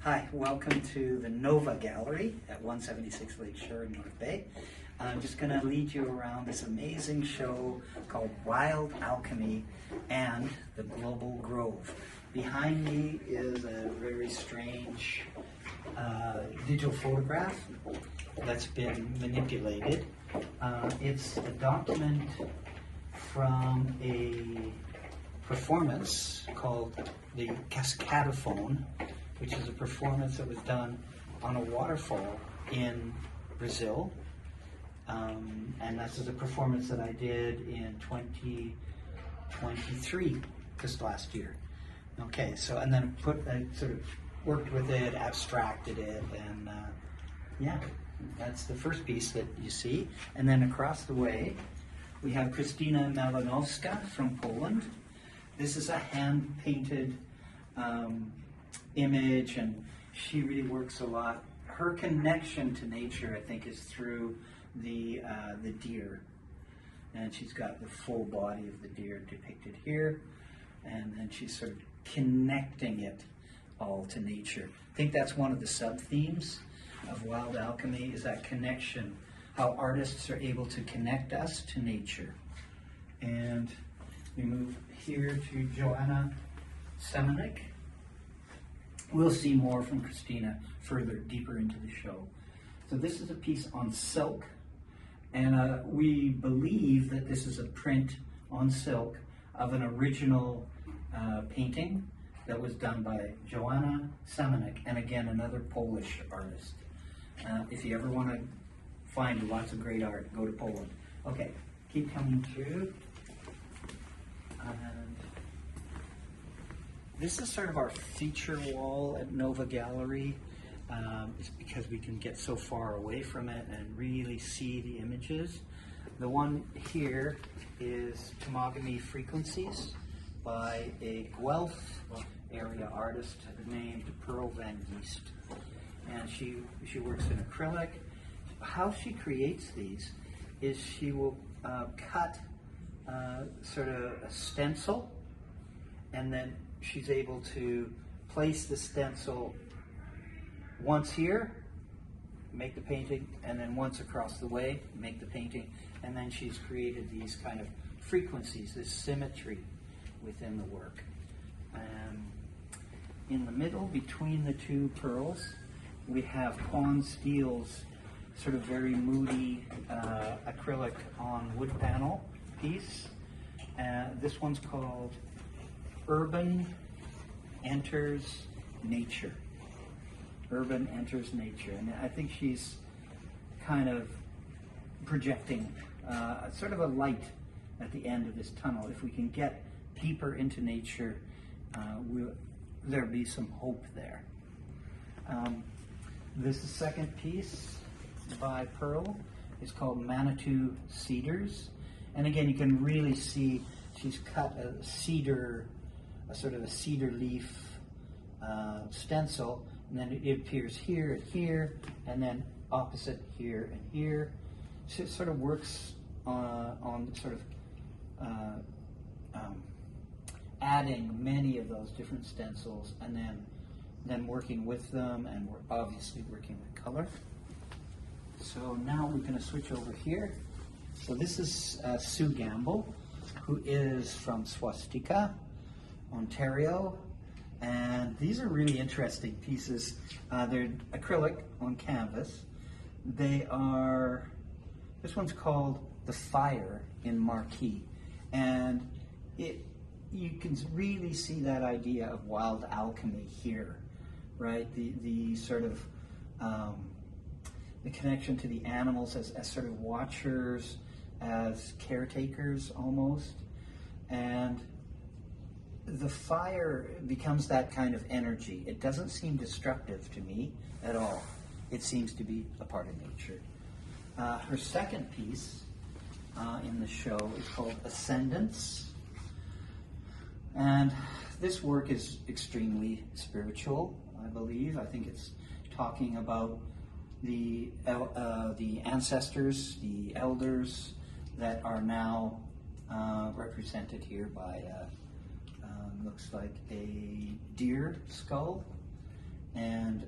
Hi, welcome to the NOVAH Gallery at 176 Lake Shore in North Bay. I'm just going to lead you around this amazing show called Wild Alchemy and the Global Grove. Behind me is a very strange digital photograph that's been manipulated. It's a document from a performance called the Cascadophone, which is a performance that was done on a waterfall in Brazil. And this is a performance that I did in 2023, just last year. Okay, so, and then I sort of worked with it, abstracted it, and yeah, that's the first piece that you see. And then across the way, we have Krystyna Malinowska from Poland. This is a hand-painted image, and she really works a lot. Her connection to nature, I think, is through the deer, and she's got the full body of the deer depicted here, and then she's sort of connecting it all to nature. I think that's one of the sub-themes of Wild Alchemy, is that connection, how artists are able to connect us to nature. And we move here to Joanna Semenik. We'll see more from Krystyna further, deeper into the show. So this is a piece on silk, and we believe that this is a print on silk of an original painting that was done by Joanna Semenik, and again, another Polish artist. If you ever want to find lots of great art, go to Poland. Okay, keep coming through. This is sort of our feature wall at NOVAH Gallery. It's because we can get so far away from it and really see the images. The one here is Tomogamy Frequencies by a Guelph area artist named Pearl Van Geest. And she works in acrylic. How she creates these is she will cut sort of a stencil, and then she's able to place the stencil once here, make the painting, and then once across the way, make the painting, and then she's created these kind of frequencies, this symmetry within the work. In the middle, between the two pearls, we have Pawn Steele's sort of very moody acrylic on wood panel piece. This one's called Urban Enters Nature. Urban Enters Nature. And I think she's kind of projecting sort of a light at the end of this tunnel. If we can get deeper into nature, there'll be some hope there. This second piece by Pearl is called Manitou Cedars. And again, you can really see she's cut a cedar, sort of a cedar leaf stencil, and then it appears here and here, and then opposite here and here. So it sort of works on sort of adding many of those different stencils, and then working with them, and we're obviously working with color. So now we're going to switch over here. So this is Sue Gamble, who is from Swastika, Ontario, and these are really interesting pieces. They're acrylic on canvas. This one's called The Fire in Marquee, and you can really see that idea of wild alchemy here, right? The sort of the connection to the animals as sort of watchers, as caretakers almost, and the fire becomes that kind of energy. It doesn't seem destructive to me at all. It seems to be a part of nature. Her second piece in the show is called Ascendance, and this work is extremely spiritual, I believe. I think it's talking about the ancestors, the elders that are now represented here by looks like a deer skull, And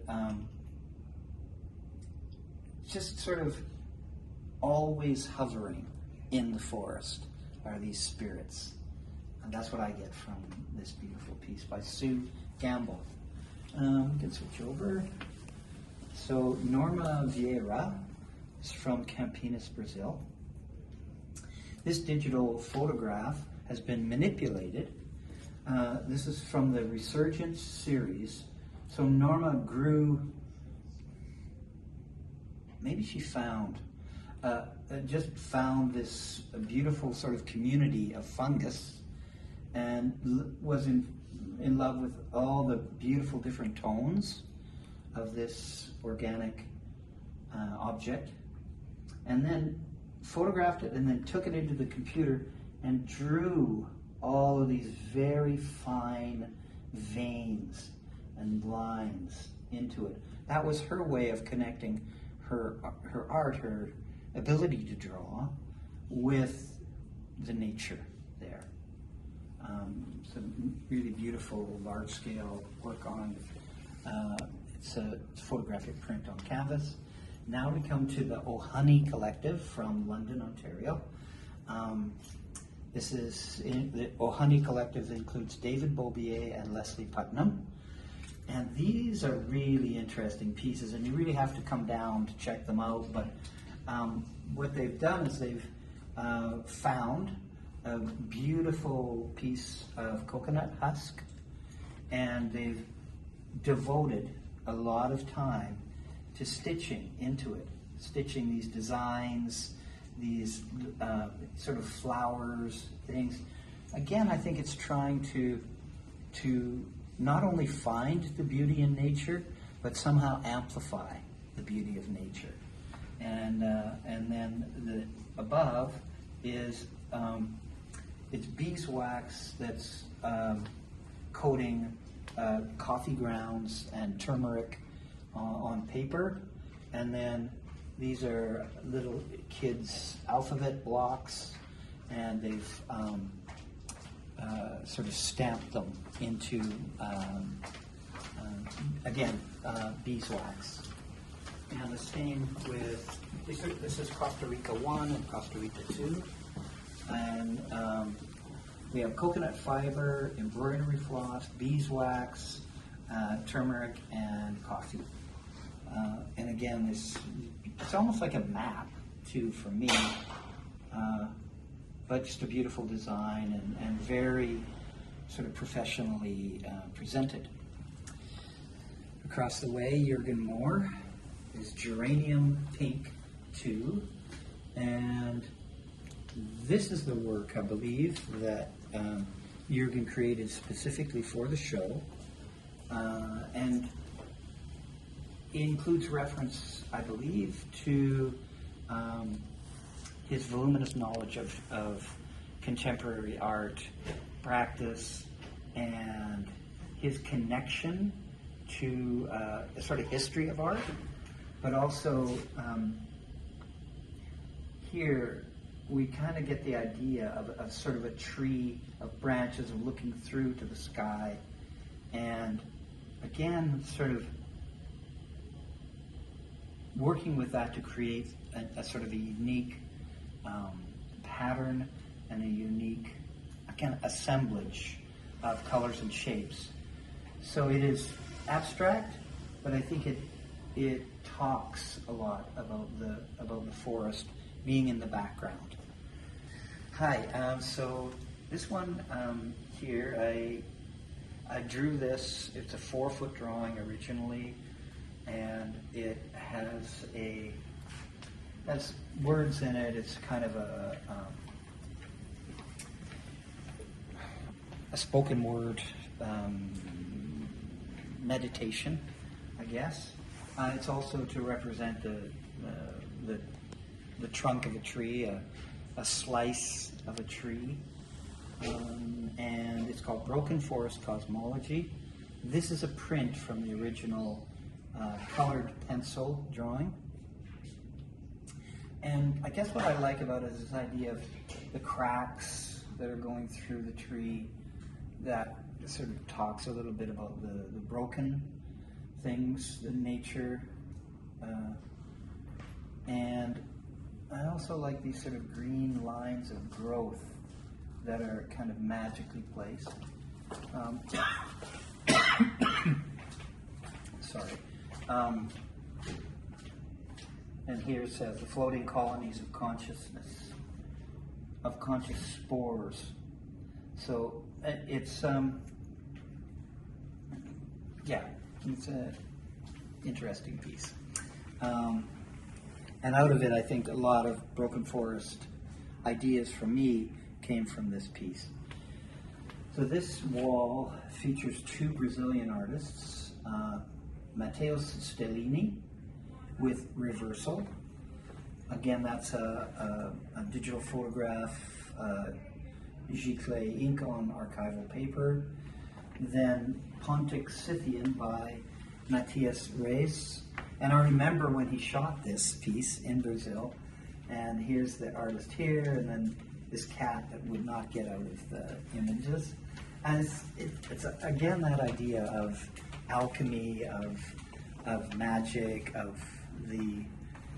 just sort of always hovering in the forest are these spirits. And that's what I get from this beautiful piece by Sue Gamble. We can switch over. So Norma Vieira is from Campinas, Brazil. This digital photograph has been manipulated. This is from the Resurgence series. So Norma grew, maybe she found, just found this beautiful sort of community of fungus and was in love with all the beautiful different tones of this organic object, and then photographed it and then took it into the computer and drew all of these very fine veins and lines into it. That was her way of connecting her art, her ability to draw, with the nature there. Some really beautiful large-scale work on, it's a photographic print on canvas. Now we come to the O'Honey Collective from London, Ontario. The O'Honey Collective includes David Bobier and Leslie Putnam. And these are really interesting pieces, and you really have to come down to check them out. But what they've done is they've found a beautiful piece of coconut husk, and they've devoted a lot of time to stitching into it, stitching these designs, these sort of flowers, things. Again, I think it's trying to not only find the beauty in nature, but somehow amplify the beauty of nature. And then the above is it's beeswax that's coating coffee grounds and turmeric on paper, and then these are little kids' alphabet blocks, and they've sort of stamped them into, again, beeswax. And the same with, this is Costa Rica 1 and Costa Rica 2. And we have coconut fiber, embroidery floss, beeswax, turmeric, and coffee. And again, it's almost like a map, too, for me. But just a beautiful design and very sort of professionally presented. Across the way, Jurgen Mohr is Geranium Pink 2. And this is the work, I believe, that Jurgen created specifically for the show. And it includes reference, I believe, to his voluminous knowledge of contemporary art practice and his connection to a sort of history of art, but also here we kind of get the idea of sort of a tree of branches looking through to the sky, and again sort of working with that to create a sort of a unique pattern and a unique, again, assemblage of colors and shapes. So it is abstract, but I think it talks a lot about the forest being in the background. Hi, so this one here, I drew this. It's a 4-foot drawing originally, and it has words in it. It's kind of a spoken word meditation, I guess. It's also to represent the trunk of a tree, a slice of a tree, and it's called Broken Forest Cosmology. This is a print from the original colored pencil drawing. And I guess what I like about it is this idea of the cracks that are going through the tree that sort of talks a little bit about the broken things in nature. And I also like these sort of green lines of growth that are kind of magically placed. Sorry. And here it says the floating colonies of consciousness, of conscious spores. So it's yeah, it's an interesting piece. And out of it, I think a lot of Broken Forest ideas for me came from this piece. So this wall features two Brazilian artists, Mateus Stalin with Reversal. Again, that's a digital photograph, giclée ink on archival paper. Then Pontic Scythian by Mathias Reis. And I remember when he shot this piece in Brazil, and here's the artist here, and then this cat that would not get out of the images. And it's again that idea of alchemy, of magic, of the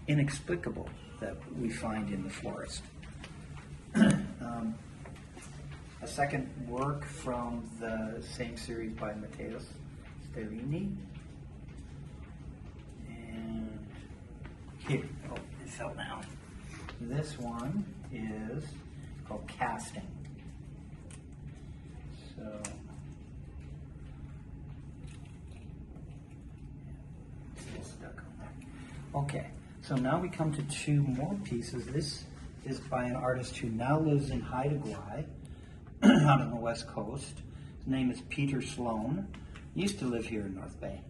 inexplicable that we find in the forest. A second work from the same series by Mateus Stalin. And here, oh, it fell down. This one is called Casting. So, it's stuck on there. Okay, so now we come to two more pieces. This is by an artist who now lives in Haida Gwaii, out on the west coast. His name is Peter Sloan. He used to live here in North Bay.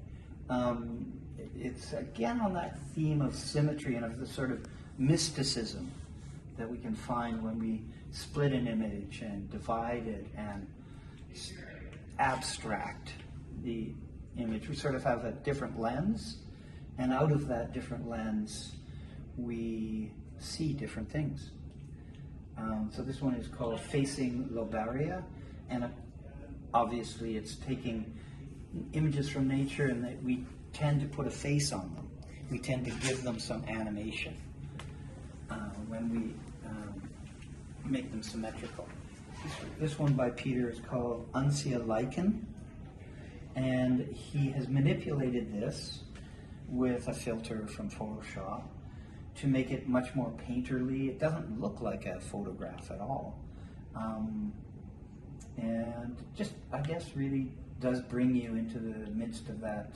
It's again on that theme of symmetry and of the sort of mysticism that we can find when we split an image and divide it and abstract the image. We sort of have a different lens, and out of that different lens, we see different things. So this one is called Facing Lobaria, and obviously it's taking images from nature, and that we tend to put a face on them. We tend to give them some animation when we make them symmetrical. This one by Peter is called Unsia Lichen, and he has manipulated this with a filter from Photoshop to make it much more painterly. It doesn't look like a photograph at all. And just, I guess, really does bring you into the midst of that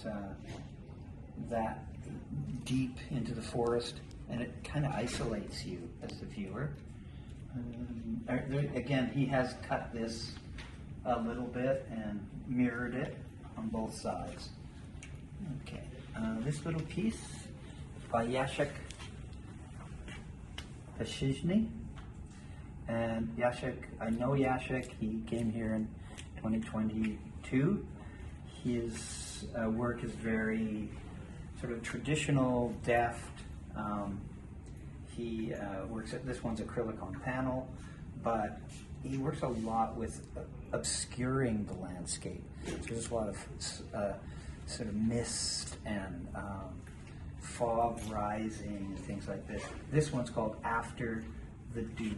deep into the forest, and it kind of isolates you as the viewer. Again, he has cut this a little bit and mirrored it on both sides. Okay, this little piece by Leszek Hashizny. And Leszek, I know Leszek, he came here in 2022. His work is very sort of traditional, deft. He works at, this one's acrylic on panel, but he works a lot with obscuring the landscape. So there's a lot of sort of mist and fog rising and things like this. This one's called After the Dew.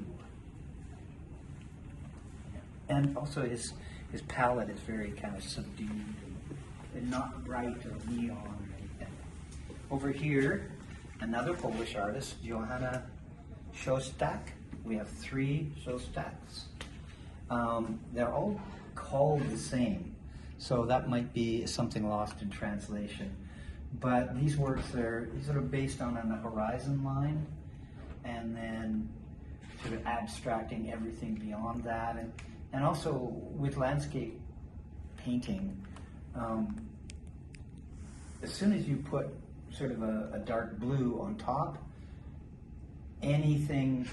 And also his palette is very kind of subdued and not bright or neon or anything. Over here, another Polish artist, Johanna Szostak. We have 3 Szostaks. They're all called the same, so that might be something lost in translation. But these works are sort of based on a horizon line, and then sort of abstracting everything beyond that. And also with landscape painting, as soon as you put sort of a dark blue on top, anything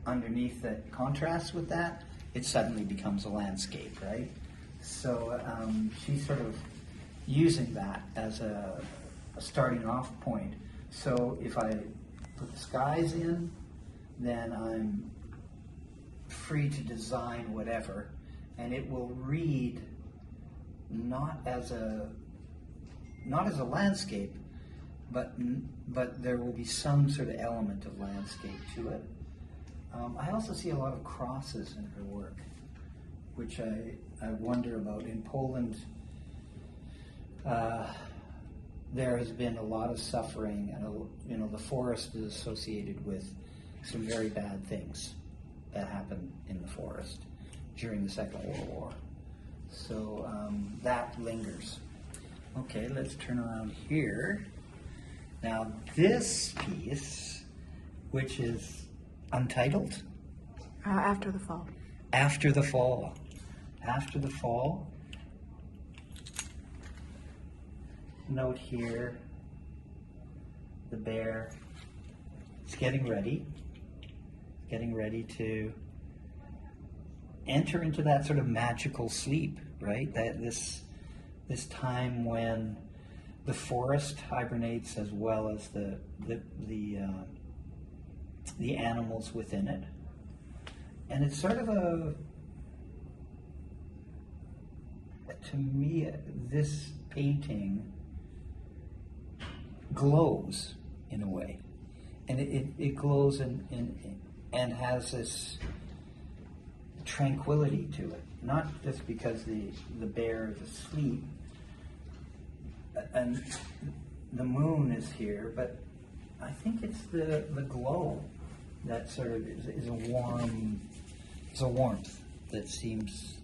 underneath that contrasts with that, it suddenly becomes a landscape, right? So she's sort of using that as a starting off point. So if I put the skies in, then I'm free to design whatever, and it will read not as a not as a landscape, but there will be some sort of element of landscape to it. I also see a lot of crosses in her work, which I wonder about. In Poland, there has been a lot of suffering, and the forest is associated with some very bad things that happened in the forest during the Second World War. So that lingers. Okay, let's turn around here. Now this piece, which is untitled. After the Fall. After the Fall. After the Fall. Note here, the bear is getting ready to enter into that sort of magical sleep, right? That this time when the forest hibernates as well as the animals within it. And it's sort of to me, this painting glows in a way. And it glows and has this tranquility to it. Not just because the bear is asleep and the moon is here, but I think it's the glow that sort of is a warmth that seems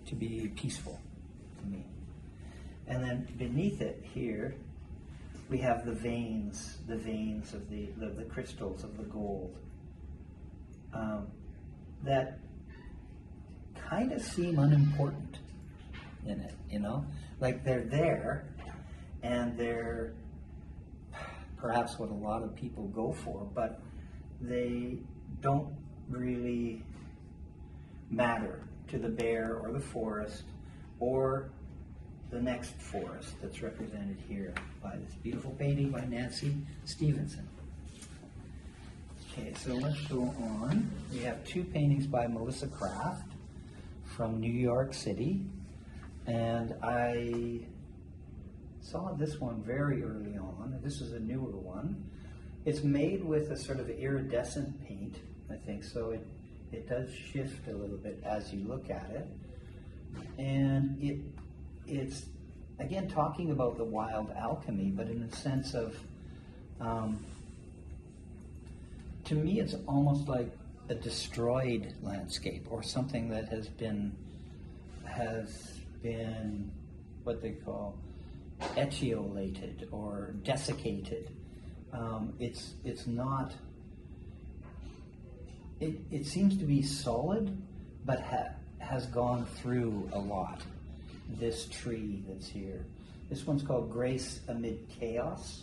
to be peaceful to me. And then beneath it here, we have the veins of the crystals of the gold that kind of seem unimportant in it, like they're there, and they're perhaps what a lot of people go for, but they don't really matter to the bear or the forest or the next forest that's represented here by this beautiful painting by Nancy Stevenson. Okay, so let's go on. We have two paintings by Melissa Kraft from New York City, and I saw this one very early on. This is a newer one. It's made with a sort of iridescent paint, I think, so it does shift a little bit as you look at it. And it's, again, talking about the wild alchemy, but in the sense of, to me, it's almost like a destroyed landscape or something that has been what they call etiolated or desiccated. It's not. It seems to be solid, but has gone through a lot. This tree that's here. This one's called Grace Amid Chaos,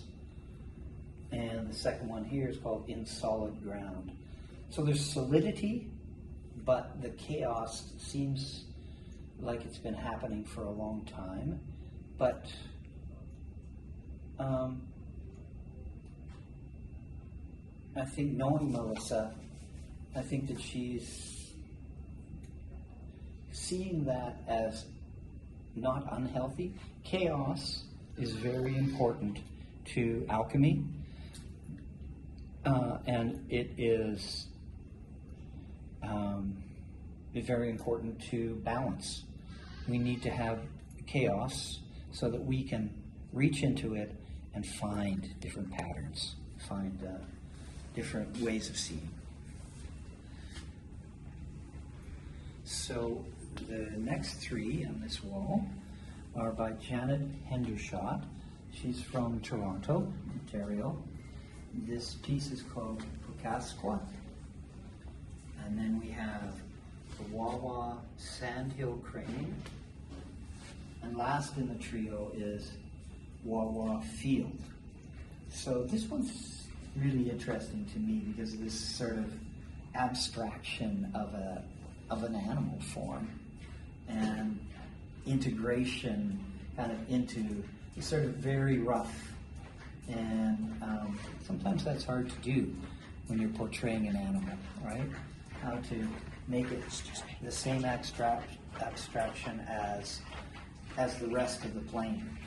and the second one here is called In Solid Ground. So there's solidity, but the chaos seems like it's been happening for a long time. But I think, knowing Melissa, I think that she's seeing that as not unhealthy. Chaos is very important to alchemy, and it is very important to balance. We need to have chaos so that we can reach into it and find different patterns, find different ways of seeing. So the next three on this wall are by Janet Hendershot. She's from Toronto, Ontario. This piece is called Pukasqua. And then we have the Wawa Sandhill Crane. And last in the trio is Wawa Field. So this one's really interesting to me because of this sort of abstraction of an animal form and integration kind of into sort of very rough. And sometimes that's hard to do when you're portraying an animal, right? How to make it the same abstraction as the rest of the plane.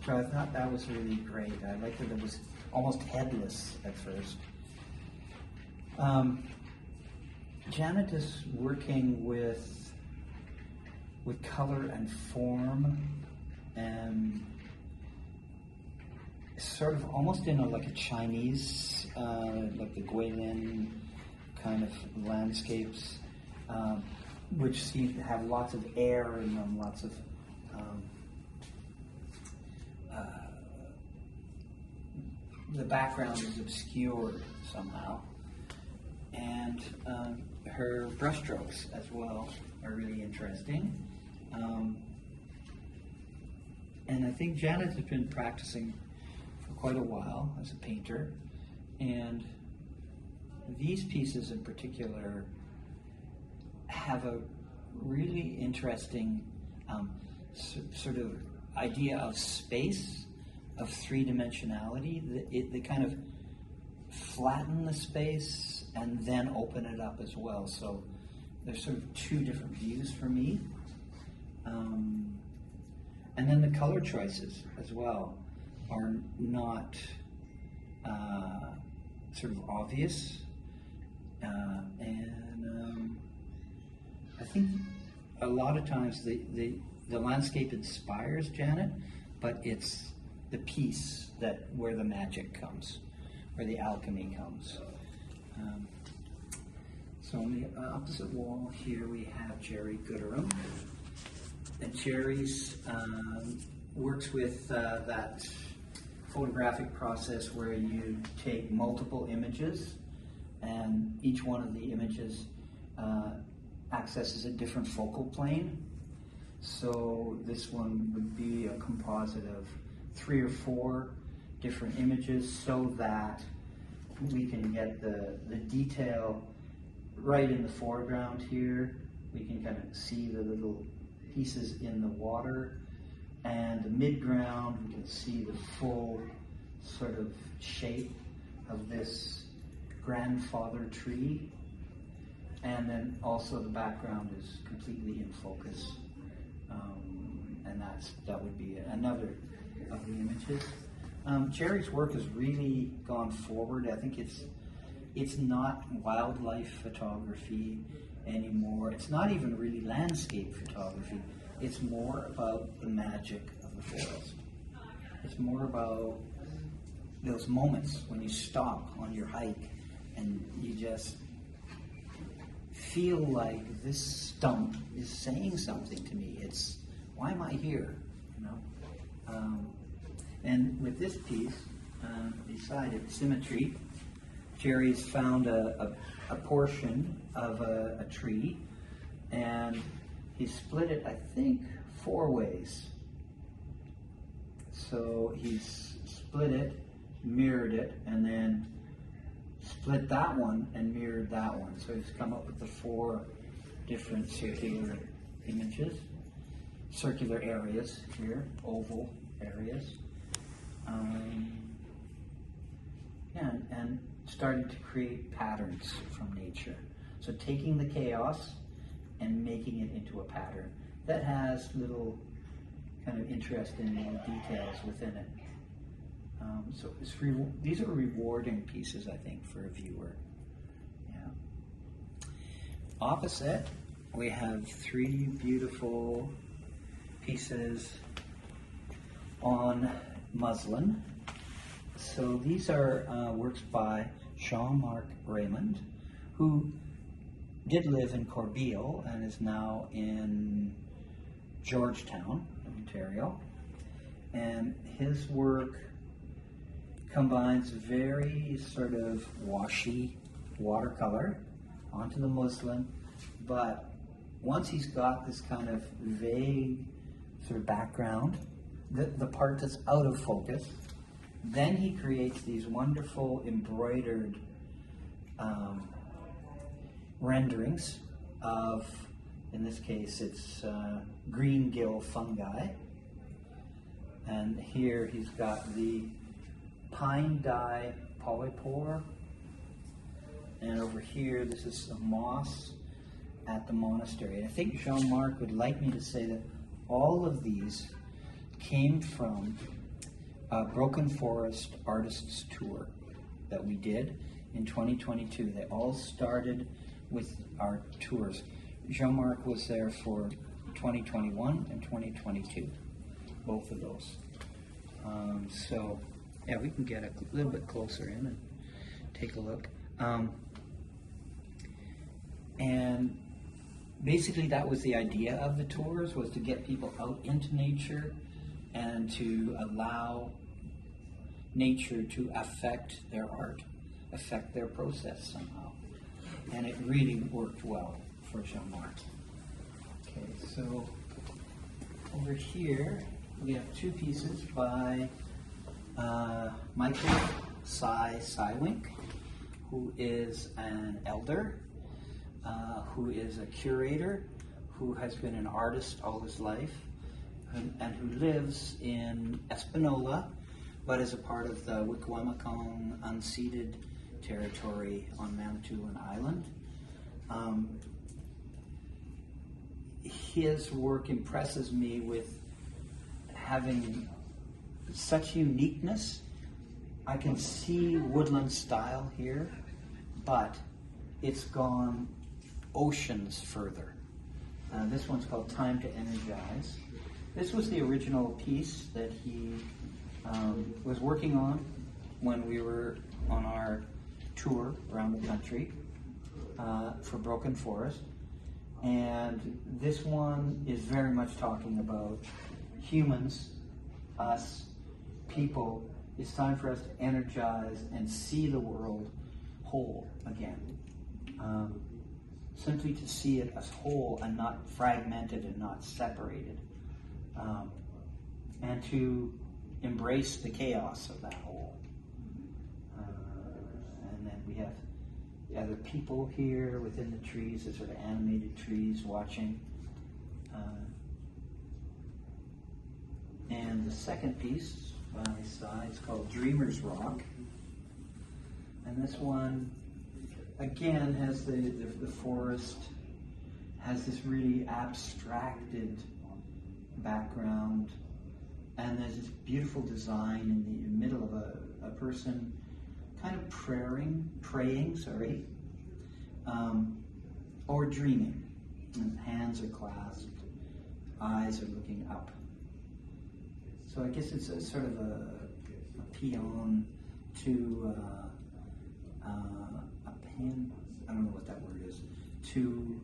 So I thought that was really great. I liked that it was almost headless at first. Janet is working with color and form, and sort of almost in like a Chinese, like the Guilin kind of landscapes, which seem to have lots of air in them, lots of the background is obscured somehow, and her brushstrokes as well are really interesting. And I think Janet has been practicing for quite a while as a painter, and these pieces in particular have a really interesting sort of idea of space, of three-dimensionality. They kind of flatten the space and then open it up as well. So there's sort of two different views for me. And then the color choices as well are not sort of obvious. I think a lot of times the landscape inspires Janet, but it's the piece where the magic comes, where the alchemy comes. So on the opposite wall here we have Jerry Gooderham. And Jerry's works with that photographic process where you take multiple images, and each one of the images accesses a different focal plane. So this one would be a composite of 3 or 4 different images, so that we can get the detail right in the foreground here. We can kind of see the little pieces in the water, and the midground we can see the full sort of shape of this grandfather tree, and then also the background is completely in focus, and that would be another of the images. Jerry's work has really gone forward. I think it's not wildlife photography anymore. It's not even really landscape photography. It's more about the magic of the forest. It's more about those moments when you stop on your hike and you just feel like this stump is saying something to me. It's, why am I here? You know. And with this piece, beside it, Symmetry, Jerry's found a portion of a tree, and he split it, I think, 4 ways. So he's split it, mirrored it, and then split that one and mirrored that one. So he's come up with the 4 different circular images, circular areas here, oval areas. And starting to create patterns from nature. So taking the chaos and making it into a pattern that has little kind of interesting little details within it. So these are rewarding pieces, I think, for a viewer. Yeah. Opposite, we have 3 beautiful pieces on muslin. So these are works by Jean-Marc Raymond, who did live in Corbeil and is now in Georgetown, Ontario. And his work combines very sort of washy watercolor onto the muslin, but once he's got this kind of vague sort of background, the part that's out of focus, then he creates these wonderful embroidered renderings of, in this case, it's green gill fungi. And here he's got the pine dye polypore. And over here, this is some moss at the monastery. And I think Jean-Marc would like me to say that all of these came from a Broken Forest Artists Tour that we did in 2022. They all started with our tours. Jean-Marc was there for 2021 and 2022, both of those. So, yeah, we can get a little bit closer in and take a look. And basically that was the idea of the tours, was to get people out into nature and to allow nature to affect their art, affect their process somehow. And it really worked well for Jean-Marc. Okay, so over here we have two pieces by Michael Cy Cywink, who is an elder, who is a curator, who has been an artist all his life, and who lives in Espanola, but is a part of the Wikwemikong unceded territory on Manitoulin Island. His work impresses me with having such uniqueness. I can see woodland style here, but it's gone oceans further. This one's called Time to Energize. This was the original piece that he was working on when we were on our tour around the country for Broken Forest. And this one is very much talking about humans, us, people. It's time for us to energize and see the world whole again. Simply to see it as whole and not fragmented and not separated. And to embrace the chaos of that whole. And then we have the other people here within the trees, the sort of animated trees watching. And the second piece by his side is called Dreamer's Rock. And this one, again, has the forest, has this really abstracted background, and there's this beautiful design in the middle of a person kind of praying, or dreaming. And hands are clasped, eyes are looking up. So I guess it's a sort of a paean to a pen. I don't know what that word is. To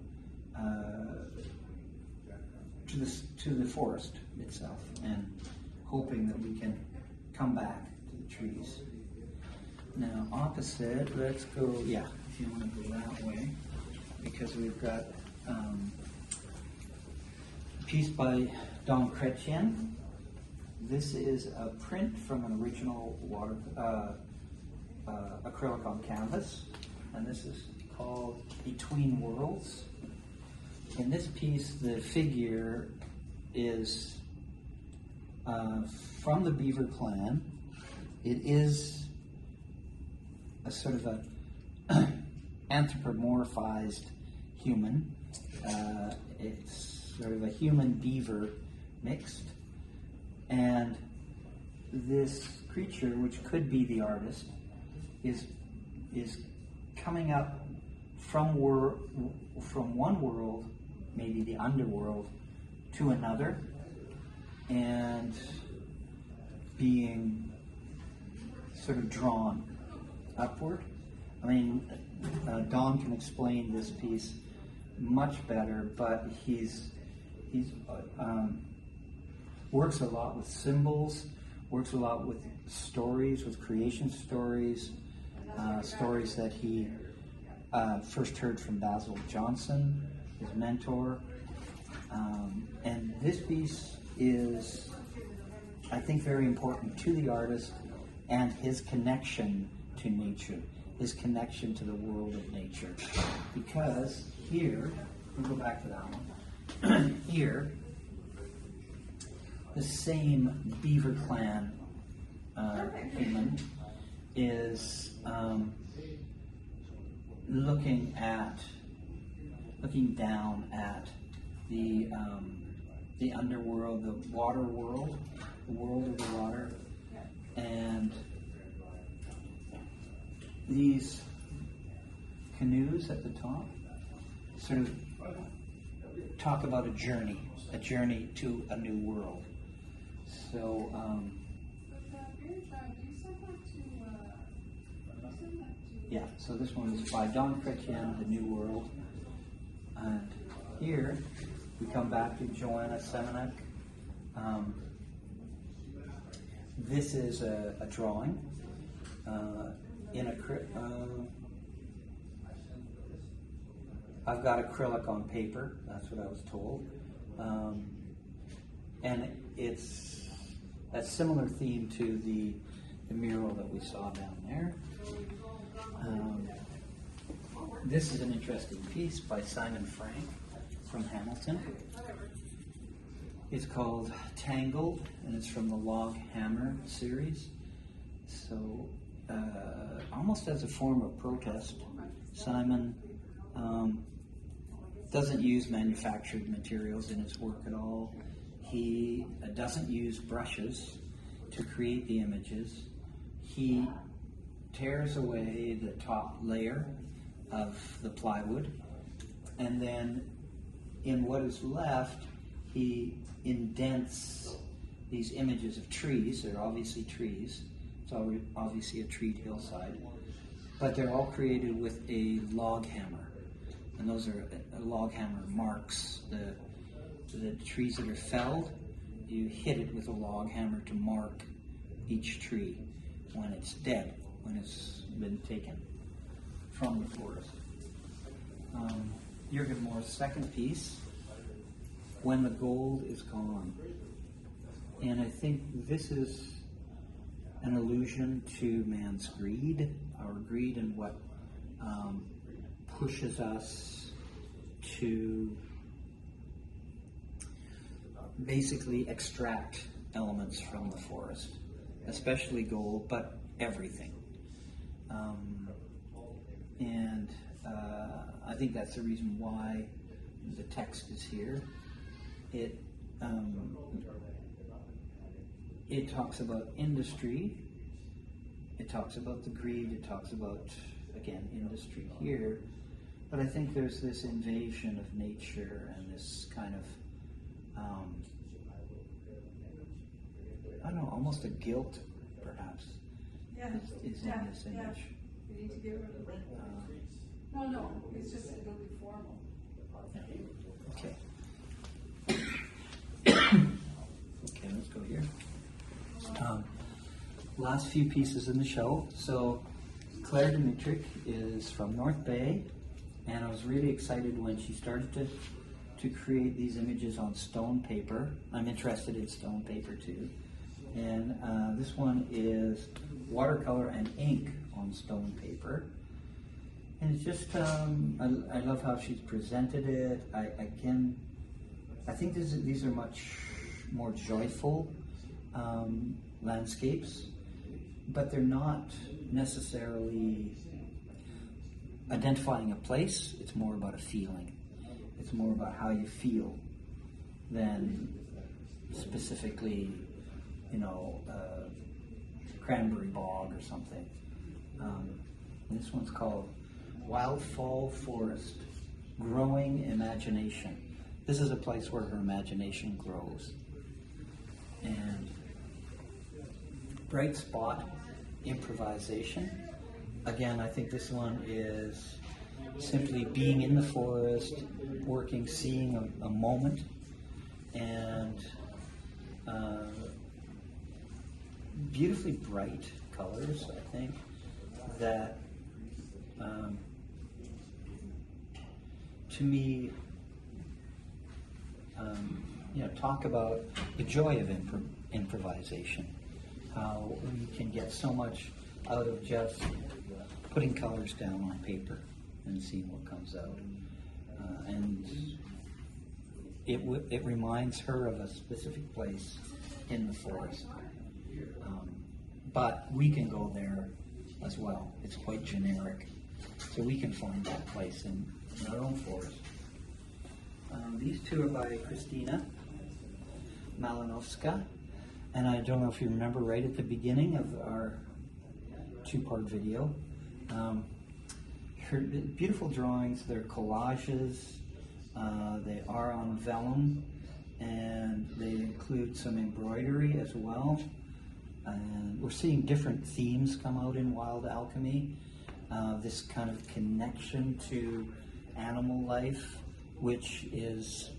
the forest itself, and hoping that we can come back to the trees. Now opposite, let's go. Yeah, if you want to go that way, because we've got a piece by Chretien. This is a print from an original water acrylic on canvas, and this is called Between Worlds. In this piece, the figure is from the Beaver clan. It is a sort of a anthropomorphized human. It's sort of a human beaver mixed. And this creature, which could be the artist, is coming up from one world, maybe the underworld, to another, and being sort of drawn upward. I mean, Don can explain this piece much better, but he's works a lot with symbols, works a lot with stories, with creation stories, stories that he first heard from Basil Johnson, his mentor. And this piece is, I think, very important to the artist and his connection to nature, his connection to the world of nature. Because here, we'll go back to that one, here, the same Beaver Clan human is looking down at the underworld, the water world, the world of the water. And these canoes at the top sort of talk about a journey to a new world. So, yeah, so this one is by Chretien, The New World. And here we come back to Joanna Semenek. This is a drawing in I've got acrylic on paper, that's what I was told. And it's a similar theme to the mural that we saw down there. This is an interesting piece by Simon Frank from Hamilton. It's called Tangled, and it's from the Log Hammer series. So, almost as a form of protest, Simon doesn't use manufactured materials in his work at all. He doesn't use brushes to create the images. He tears away the top layer of the plywood, and then in what is left, he indents these images of trees. They're obviously trees. It's obviously a treed hillside, but they're all created with a log hammer, and those are a log hammer marks the trees that are felled. You hit it with a log hammer to mark each tree when it's dead, when it's been taken from the forest. Jurgen Mohr's second piece, When the Gold is Gone. And I think this is an allusion to man's greed, our greed, and what pushes us to basically extract elements from the forest, especially gold, but everything. I think that's the reason why the text is here. It talks about industry, it talks about the greed, it talks about, again, industry here, but I think there's this invasion of nature and this kind of, I don't know, almost a guilt, perhaps, is in this image. You need to get rid of it. No, it's just it'll be formal. Okay. Okay, let's go here. Last few pieces in the show. So Claire Domitric is from North Bay, and I was really excited when she started to create these images on stone paper. I'm interested in stone paper too. And this one is watercolor and ink on stone paper. And it's just, I love how she's presented it. I think these are much more joyful landscapes, but they're not necessarily identifying a place. It's more about a feeling. It's more about how you feel than specifically, cranberry bog or something. And this one's called Wild Fall Forest, Growing Imagination. This is a place where her imagination grows. And Bright Spot, Improvisation. Again, I think this one is simply being in the forest, working, seeing a moment, and beautifully bright colors, I think, that to me, talk about the joy of improvisation, how we can get so much out of just putting colors down on paper and seeing what comes out. And it reminds her of a specific place in the forest. But we can go there as well. It's quite generic. So we can find that place in our own forest. These two are by Christina Malinowska. And I don't know if you remember right at the beginning of our two-part video, her beautiful drawings. They're collages. They are on vellum, and they include some embroidery as well. And we're seeing different themes come out in Wild Alchemy. This kind of connection to animal life, which is,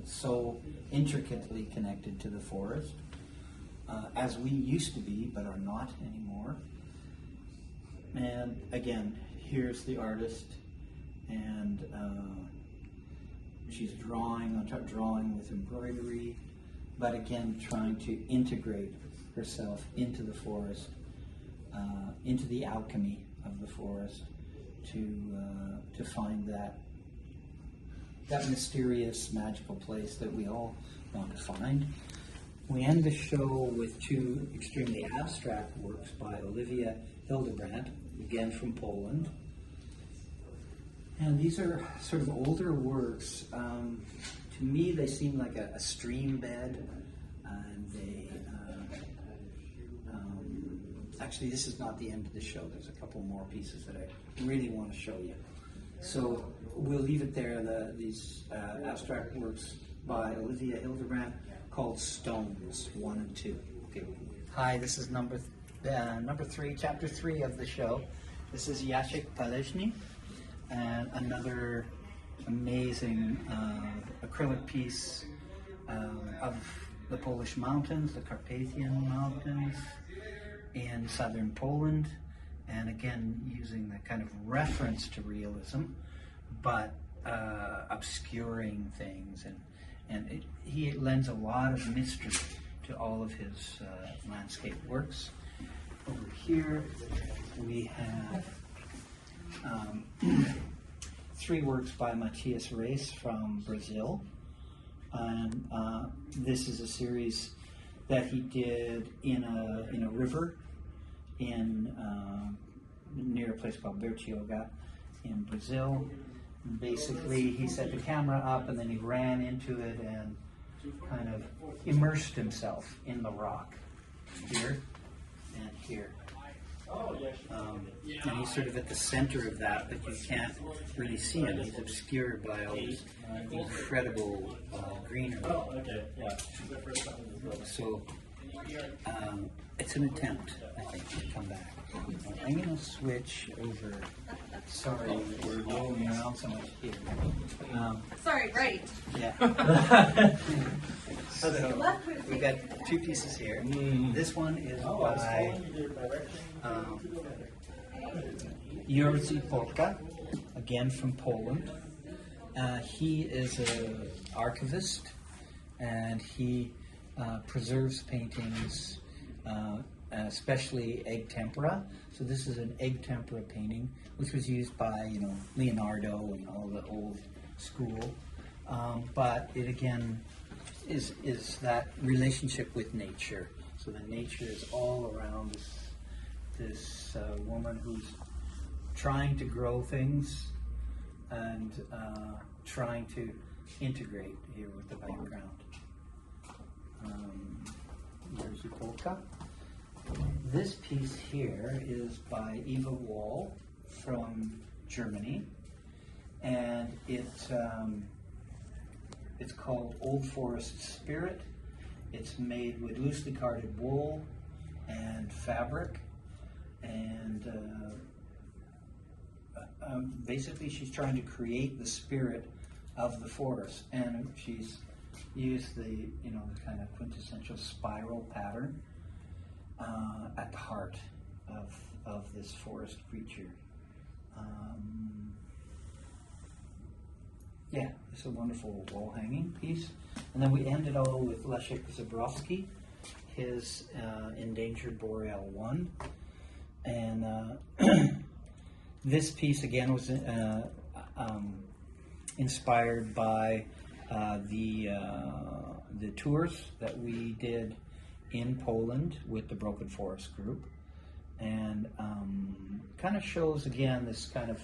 so intricately connected to the forest, as we used to be, but are not anymore. And again, here's the artist, and she's drawing with embroidery, but again, trying to integrate herself into the forest, into the alchemy of the forest, to find that mysterious, magical place that we all want to find. We end the show with two extremely abstract works by Olivia Hildebrandt, again from Poland. And these are sort of older works. To me, they seem like a stream bed, and they actually, this is not the end of the show. There's a couple more pieces that I really want to show you. So we'll leave it there. These abstract works by Olivia Hildebrandt called Stones 1 and 2. Okay. Hi, this is number 3, chapter 3 of the show. This is Jacek Paleczny, and another amazing acrylic piece of the Polish mountains, the Carpathian Mountains in southern Poland, and again using the kind of reference to realism, but obscuring things, and he lends a lot of mystery to all of his landscape works. Over here we have 3 works by Mathias Reis from Brazil, and this is a series that he did in a river near a place called Bertioga in Brazil. And basically, he set the camera up and then he ran into it and kind of immersed himself in the rock here and here. And he's sort of at the center of that, but you can't really see him. He's obscured by all this incredible greenery. So it's an attempt, I think, to come back. I'm going to switch over. Sorry, we're rolling around so much here. Sorry, right. Yeah. So we've got 2 pieces here. This one is by Jurgen Mohr, again from Poland. He is an archivist, and he preserves paintings, especially egg tempera. So this is an egg tempera painting, which was used by Leonardo and all the old school. But it again is that relationship with nature. So the nature is all around this woman who's trying to grow things and trying to integrate here with the background. There's the polka. This piece here is by Eva Wall from Germany, and it's called Old Forest Spirit. It's made with loosely carded wool and fabric, and basically she's trying to create the spirit of the forest, and she's used the kind of quintessential spiral pattern at the heart of this forest creature. Yeah, it's a wonderful wall hanging piece. And then we end it all with Leszek Żebrowski, his Endangered Boreal 1. And this piece again was inspired by the tours that we did in Poland with the Broken Forest group, and kind of shows again this kind of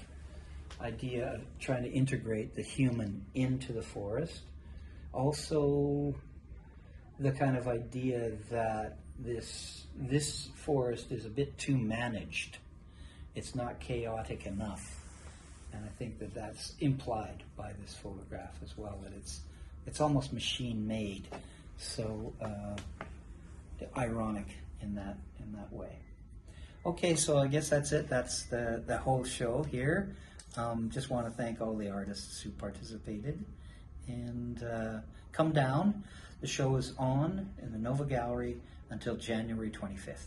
idea of trying to integrate the human into the forest. Also the kind of idea that this forest is a bit too managed. It's not chaotic enough. And I think that that's implied by this photograph as well, that it's almost machine made. So ironic in that way. Okay, so I guess that's it. That's the whole show here. Just want to thank all the artists who participated. And come down. The show is on in the NOVAH Gallery until January 25th.